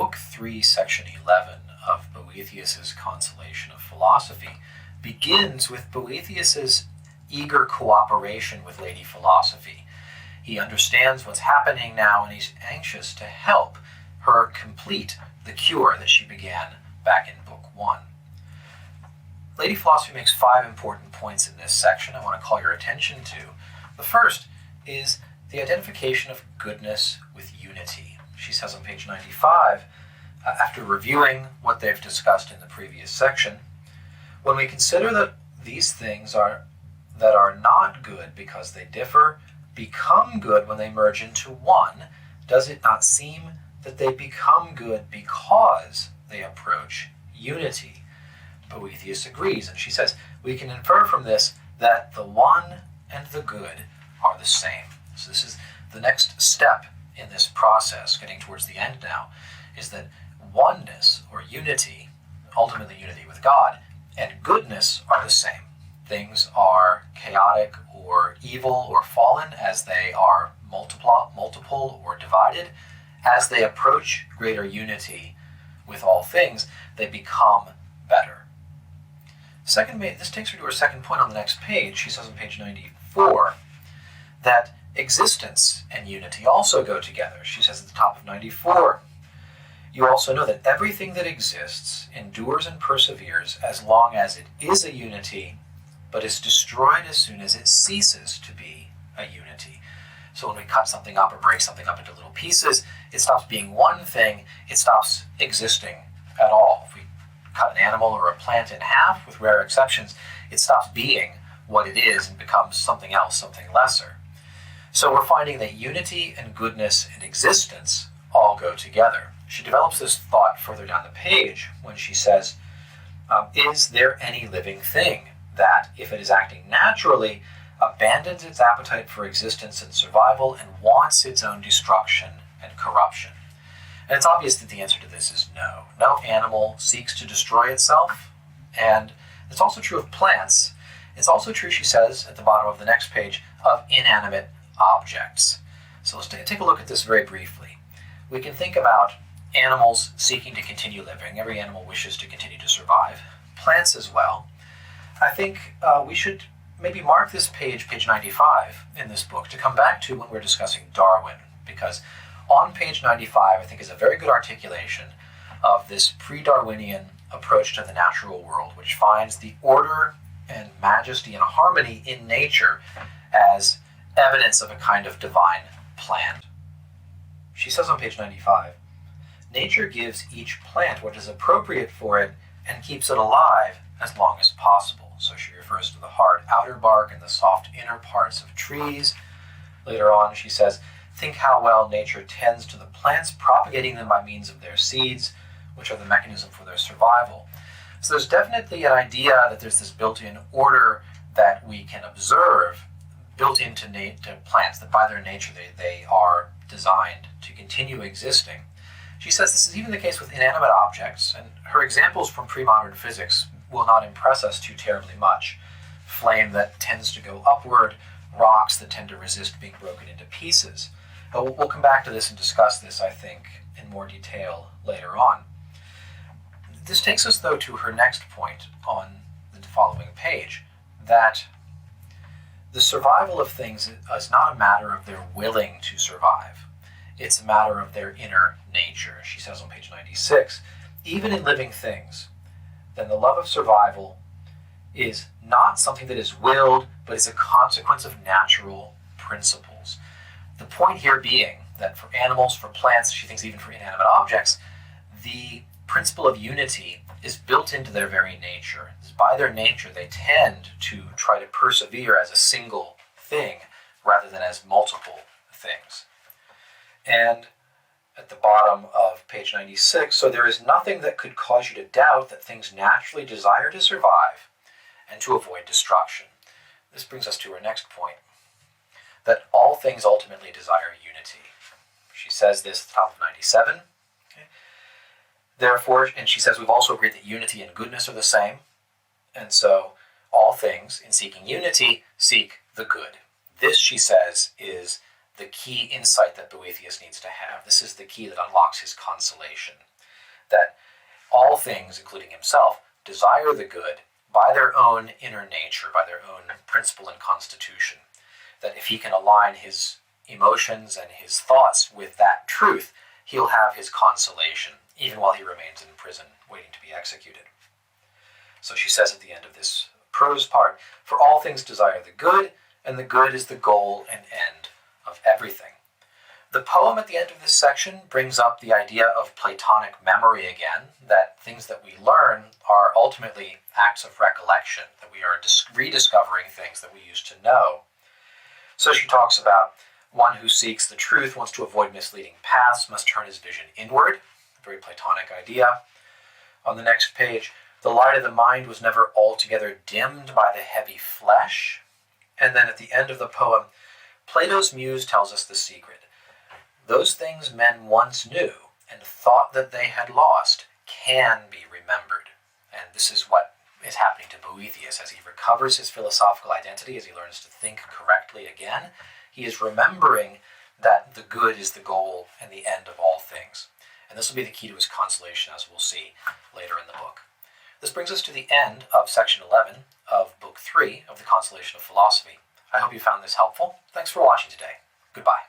Book 3, Section 11 of Boethius's Consolation of Philosophy begins with Boethius's eager cooperation with Lady Philosophy. He understands what's happening now, and he's anxious to help her complete the cure that she began back in Book 1. Lady Philosophy makes 5 important points in this section I want to call your attention to. The first is the identification of goodness with unity. She says on page 95, after reviewing what they've discussed in the previous section, when we consider that these things that are not good because they differ, become good when they merge into one, does it not seem that they become good because they approach unity? Boethius agrees, and she says, we can infer from this that the one and the good are the same. So this is the next step in this process, getting towards the end now, is that oneness or unity, ultimately unity with God, and goodness are the same. Things are chaotic or evil or fallen as they are multiple or divided. As they approach greater unity with all things, they become better. This takes her to her second point on the next page. She says on page 94 that existence and unity also go together. She says at the top of 94, you also know that everything that exists endures and perseveres as long as it is a unity, but is destroyed as soon as it ceases to be a unity. So when we cut something up or break something up into little pieces, it stops being one thing, it stops existing at all. If we cut an animal or a plant in half, with rare exceptions, it stops being what it is and becomes something else, something lesser. So we're finding that unity and goodness and existence all go together. She develops this thought further down the page when she says, is there any living thing that, if it is acting naturally, abandons its appetite for existence and survival and wants its own destruction and corruption? And it's obvious that the answer to this is no. No animal seeks to destroy itself, and it's also true of plants. It's also true, she says, at the bottom of the next page, of inanimate objects. So let's take a look at this very briefly. We can think about animals seeking to continue living. Every animal wishes to continue to survive. Plants as well. I think we should maybe mark this page 95 in this book, to come back to when we're discussing Darwin, because on page 95, I think, is a very good articulation of this pre-Darwinian approach to the natural world, which finds the order and majesty and harmony in nature as evidence of a kind of divine plan. She says on page 95, nature gives each plant what is appropriate for it and keeps it alive as long as possible. So she refers to the hard outer bark and the soft inner parts of trees. Later on, she says, think how well nature tends to the plants, propagating them by means of their seeds, which are the mechanism for their survival. So there's definitely an idea that there's this built-in order that we can observe built into plants, that by their nature they are designed to continue existing. She says this is even the case with inanimate objects, and her examples from pre-modern physics will not impress us too terribly much. Flame that tends to go upward, rocks that tend to resist being broken into pieces. We'll come back to this and discuss this, I think, in more detail later on. This takes us, though, to her next point on the following page, that the survival of things is not a matter of their willing to survive. It's a matter of their inner nature. She says on page 96, even in living things, then the love of survival is not something that is willed, but is a consequence of natural principles. The point here being that for animals, for plants, she thinks even for inanimate objects, the principle of unity is built into their very nature. By their nature, they tend to try to persevere as a single thing rather than as multiple things. And at the bottom of page 96, so there is nothing that could cause you to doubt that things naturally desire to survive and to avoid destruction. This brings us to our next point, that all things ultimately desire unity. She says this at the top of 97. Okay. Therefore, and she says we've also agreed that unity and goodness are the same. And so all things, in seeking unity, seek the good. This, she says, is the key insight that Boethius needs to have. This is the key that unlocks his consolation. that all things, including himself, desire the good by their own inner nature, by their own principle and constitution. That if he can align his emotions and his thoughts with that truth, he'll have his consolation, even while he remains in prison, waiting to be executed. So she says at the end of this prose part, "For all things desire the good, and the good is the goal and end of everything." The poem at the end of this section brings up the idea of Platonic memory again, that things that we learn are ultimately acts of recollection, that we are rediscovering things that we used to know. So she talks about one who seeks the truth, wants to avoid misleading paths, must turn his vision inward, a very Platonic idea. On the next page, the light of the mind was never altogether dimmed by the heavy flesh. And then at the end of the poem, Plato's muse tells us the secret. Those things men once knew and thought that they had lost can be remembered. And this is what is happening to Boethius as he recovers his philosophical identity, as he learns to think correctly again. He is remembering that the good is the goal and the end of all things. And this will be the key to his consolation, as we'll see later in the book. This brings us to the end of section 11 of book 3 of the Consolation of Philosophy. I hope you found this helpful. Thanks for watching today. Goodbye.